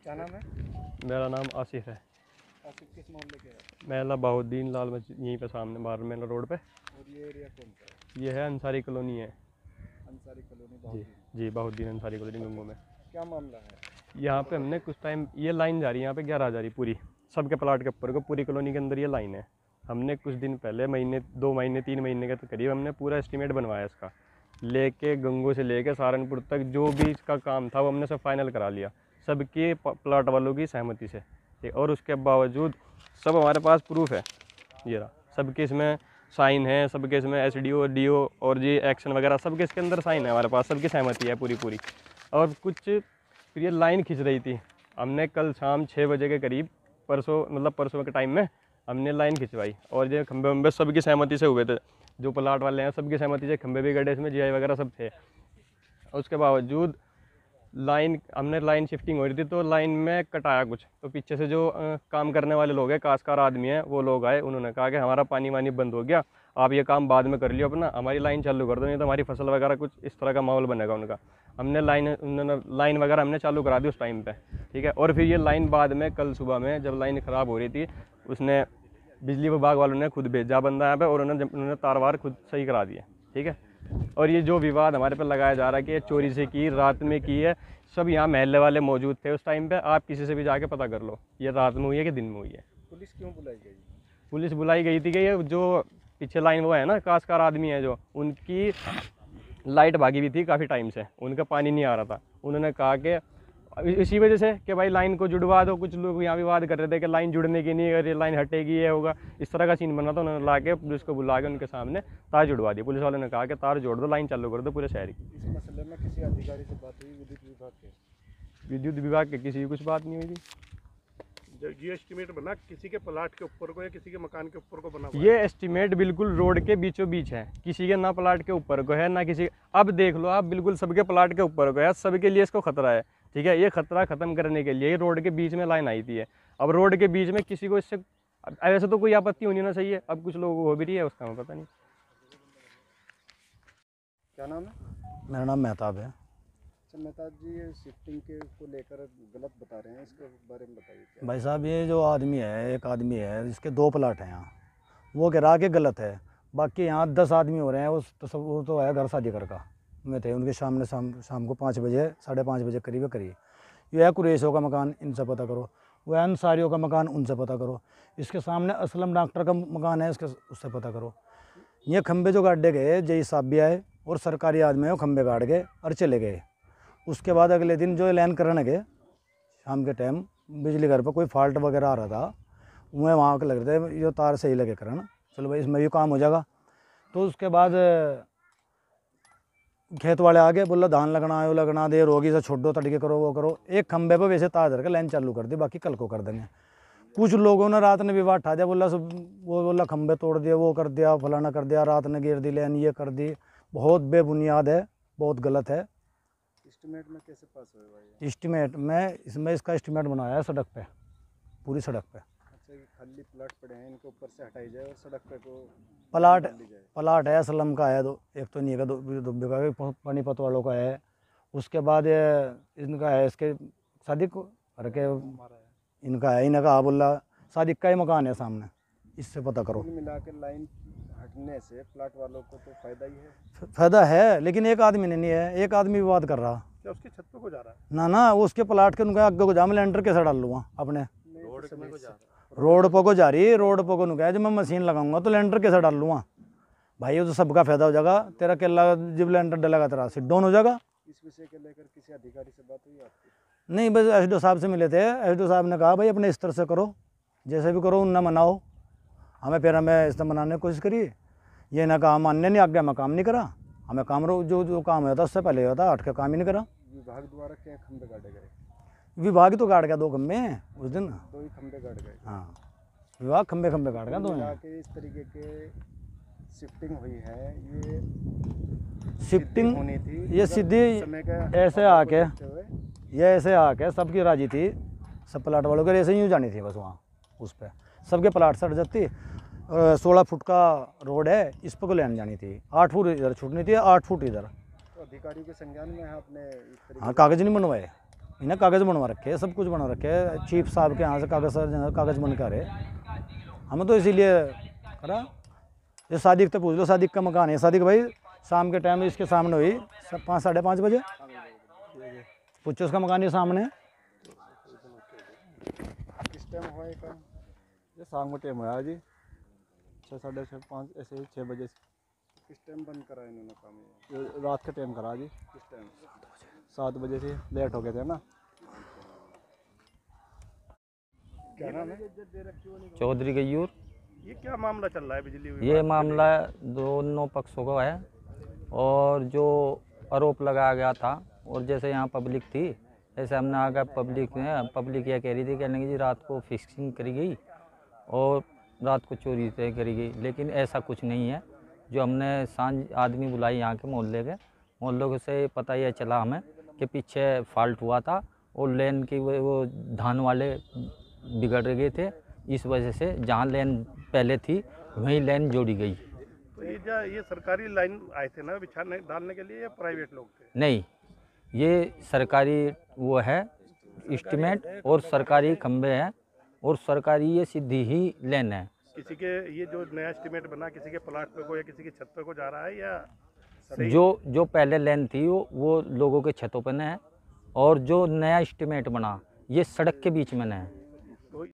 क्या नाम है? मेरा नाम आसिफ है। आसिफ किस मोहल्ले के है? महला बहाउद्दीन लाल मस्जिद यहीं पे सामने बार मेला रोड पे। और ये एरिया कौन सा है? ये है अंसारी कॉलोनी है। अंसारी कॉलोनी जी बहाउद्दीन। जी बहाउद्दीन अंसारी कॉलोनी गंगो में। क्या मामला है? यहाँ पे हमने कुछ टाइम ये लाइन जा रही है, यहाँ पे 11 जा रही पूरी, सबके प्लाट के ऊपर को पूरी कॉलोनी के अंदर ये लाइन है। हमने कुछ दिन पहले महीने 2 महीने 3 महीने के करीब हमने पूरा एस्टीमेट बनवाया इसका, लेके गंगो से लेके सहारनपुर तक जो भी इसका काम था वो हमने सब फाइनल करा लिया, सबके प्लाट वालों की सहमति से। और उसके बावजूद सब हमारे पास प्रूफ है, ये रहा, सबके इसमें साइन है, सबके इसमें SDO DO और जी एक्शन वगैरह सबके इसके अंदर साइन है हमारे पास, सबकी सहमति है पूरी। और कुछ फिर ये लाइन खिंच रही थी, हमने कल शाम 6 बजे के करीब परसों के टाइम में हमने लाइन खिंचवाई और ये खंबे वंबे सबकी सहमति से हुए थे, जो प्लाट वाले हैं सबकी सहमति से खंबे भी गड़े, इसमें GI वगैरह सब थे। और उसके बावजूद हमने लाइन शिफ्टिंग हो रही थी तो लाइन में कटाया कुछ, तो पीछे से जो काम करने वाले लोग हैं, काशकार आदमी हैं, वो लोग आए, उन्होंने कहा कि हमारा पानी वानी बंद हो गया, आप ये काम बाद में कर लियो अपना, हमारी लाइन चालू कर दो, नहीं तो हमारी फसल वगैरह कुछ इस तरह का माहौल बनेगा उनका। उन्होंने लाइन वगैरह हमने चालू करा दी उस टाइम पे, ठीक है। और फिर ये लाइन बाद में कल सुबह में जब लाइन ख़राब हो रही थी, उसने बिजली विभाग वालों ने खुद भेजा बंदा यहाँ पे और उन्होंने तार वार खुद सही करा दिए, ठीक है। और ये जो विवाद हमारे पे लगाया जा रहा है कि ये चोरी से की, रात में की है, सब यहाँ महल्ले वाले मौजूद थे उस टाइम पे, आप किसी से भी जाके पता कर लो ये रात में हुई है कि दिन में हुई है। पुलिस क्यों बुलाई गई? पुलिस बुलाई गई थी कि ये जो पीछे लाइन वो है ना, काशकार आदमी है जो, उनकी लाइट भागी हुई थी काफ़ी टाइम से, उनका पानी नहीं आ रहा था। उन्होंने कहा कि इसी वजह से कि भाई लाइन को जुड़वा दो, कुछ लोग यहाँ विवाद कर रहे थे कि लाइन जुड़ने की नहीं, अगर ये लाइन हटेगी ये होगा, इस तरह का सीन बना था। उन्होंने ला के पुलिस को बुला के उनके सामने तार जुड़वा दिया। पुलिस वालों ने कहा कि तार जोड़ दो, लाइन चालू कर दो पूरे शहर की। इस मसले में किसी अधिकारी से बात हुई? विद्युत विभाग के किसी की कुछ बात नहीं हुई थी। ये एस्टीमेट बना किसी के प्लाट के ऊपर को या किसी के मकान के ऊपर को बना? ये एस्टीमेट बिल्कुल रोड के बीचों बीच है, किसी के ना प्लाट के ऊपर को है ना किसी, अब देख लो आप, बिल्कुल सबके प्लाट के ऊपर को है, सबके लिए इसको खतरा है, ठीक है। ये खतरा खत्म करने के लिए रोड के बीच में लाइन आई थी है। अब रोड के बीच में किसी को इससे ऐसे तो कोई आपत्ति होनी ना चाहिए, अब कुछ लोगों को हो भी रही है, उसका हमें पता नहीं। क्या नाम है? मेरा नाम मेहताब है। मेहताब जी, ये शिफ्टिंग के को लेकर गलत बता रहे हैं, इसके बारे में बताइए। भाई साहब, ये जो आदमी है, एक आदमी है, इसके 2 प्लाट हैं यहाँ, वो कह रहा कि गलत है, बाकी यहाँ 10 आदमी हो रहे हैं, वो तो है घर शादी घर का में थे, उनके सामने शाम को 5 बजे 5:30 बजे करीब ये है कुरैशों का मकान, इनसे पता करो, वो है अंसारियों का मकान, उनसे पता करो, इसके सामने असलम डॉक्टर का मकान है, उससे पता करो। ये खंबे जो गाड़े गए, जय साहब भी आए और सरकारी आदमी है, खंबे गाड़ गए और चले गए। उसके बाद अगले दिन जो ऐलान करने गए शाम के टाइम, बिजली घर पर कोई फॉल्ट वगैरह आ रहा था, मैं वहाँ के लग रहे थे ये तार सही लगे करना, चलो भाई इसमें भी काम हो जाएगा। तो उसके बाद खेत वाले आगे बोला धान लगना है, वो लगना, देर होगी से छोड़ दो, तड़के करो, वो करो। एक खंबे पर वैसे तार धर के लाइन चालू कर दी, बाकी कल को कर देंगे। कुछ लोगों ने रात ने विवाद उठा दिया, बोला खंबे तोड़ दिए, वो कर दिया, फलाना कर दिया, रात ने गिर दी लाइन, ये कर दी। बहुत बेबुनियाद है, बहुत गलत है। एस्टीमेट में कैसे पास हुए भाई? एस्टीमेट में इसका एस्टीमेट बनाया है सड़क पे, पूरी सड़क पे। अच्छा, ये खाली प्लाट पड़े हैं, इनको ऊपर से हटाई जाए और सड़क पे को प्लाट है, असलम का है, एक तो नहीं है, 2 बीघा का पानीपत वालों का है। उसके बाद इनका है, इसके शादी को के इनका है, इनका बोला शादी का ही मकान है सामने, इससे पता करो। मिला के लाइन हटने से प्लाट वालों को तो फायदा ही है। फायदा है, लेकिन एक आदमी ने नहीं है, एक आदमी विवाद कर रहा। क्या उसकी छत पे को जा रहा है? ना वो उसके प्लाट के उनका आगे को जा, मैं लेंटर कैसे डाल लूँगा अपने रोड पे को जा रहा है? रोड पर को जा रही, रोड पर को नुका, जब मैं मशीन लगाऊंगा तो लेंटर कैसे डाल लूँगा भाई? ये तो सबका फायदा हो जाएगा, तेरा केला जब लेंटर डलेगा तेरा सिट डाउन हो जाएगा। इस विषय के लेकर किसी अधिकारी से बात हुई आपकी? नहीं, बस SDO साहब से मिले थे। SDO साहब ने कहा भाई अपने स्तर से करो, जैसे भी करो, उनने मनाओ हमें, फिर हमें इस तरह मनाने की कोशिश करिए। ये ना कहा मानने नहीं, आगे हमें काम नहीं करा, हमें काम जो काम होता उससे पहले होता, हट के काम ही नहीं करा। विभाग द्वारा क्या खंबे गाड़े गए? विभाग तो गाड़ गया 2 खंबे उस दिन, 2 ही खंबे गाड़ गए। हाँ, विभाग खंबे गाड़ गया 2 के। इस तरीके के शिफ्टिंग हुई है, ये शिफ्टिंग होनी थी, ये सीधी ऐसे आके सबकी राजी थी, सब प्लाट वालों के ऐसे ही जानी थी बस वहाँ, उस पर सबके प्लाट सट जाती। 16 फुट का रोड है, इस पर को लेने जानी थी, 8 फुट इधर छूटनी थी, 8 फुट इधर। तो अधिकारियों के संज्ञान में है आपने इस तरीके? हाँ, कागज नहीं बनवाए, इन्हें कागज़ बनवा रखे हैं, सब कुछ बना रखे है, चीफ साहब के यहाँ से कागज़ बन के आ रहे। हम तो इसीलिए करा। ये सादिक तो पूछ लो, सादिक का मकान है। सादिक भाई शाम के टाइम इसके सामने हुई 5 साढ़े 5 बजे, पूछो उसका मकान ये सामने है। किस टाइम हुआ ये काम? ये शाम को टाइम हुआ जी 6 साढ़े 6 5 ऐसे ही 6 बजे से। किस टाइम बंद करा इन्होंने काम? ये ये रात का टाइम करा जी, किस टाइम? 7 बजे से लेट हो गए थे ना। क्या नाम है? चौधरी गयूर। ये क्या मामला चल रहा है बिजली ये मामला दोनों पक्षों का है और जो आरोप लगाया गया था, और जैसे यहाँ पब्लिक थी ऐसे हमने आगे पब्लिक यह कह रही थी, कहने की जी रात को फिक्सिंग करी गई और रात को चोरी तय करी गई, लेकिन ऐसा कुछ नहीं है। जो हमने सांझ आदमी बुलाई यहाँ के मोहल्लों से पता यह चला हमें कि पीछे फॉल्ट हुआ था और लेन की वो धान वाले बिगड़ गए थे, इस वजह से जहाँ लेन पहले थी वहीं लेन जोड़ी गई। तो ये सरकारी लाइन आए थे ना बिछाने डालने के लिए, या प्राइवेट लोग थे? नहीं, ये सरकारी वो है एस्टीमेट और सरकारी खंबे हैं और सरकारी ये सीधी ही लेन है। किसी के ये जो नया एस्टीमेट बना किसी के प्लाट पे को या किसी की छत पे को जा रहा है, या जो पहले लेन थी वो लोगों के छतों पर है और जो नया एस्टीमेट बना ये सड़क के बीच में है।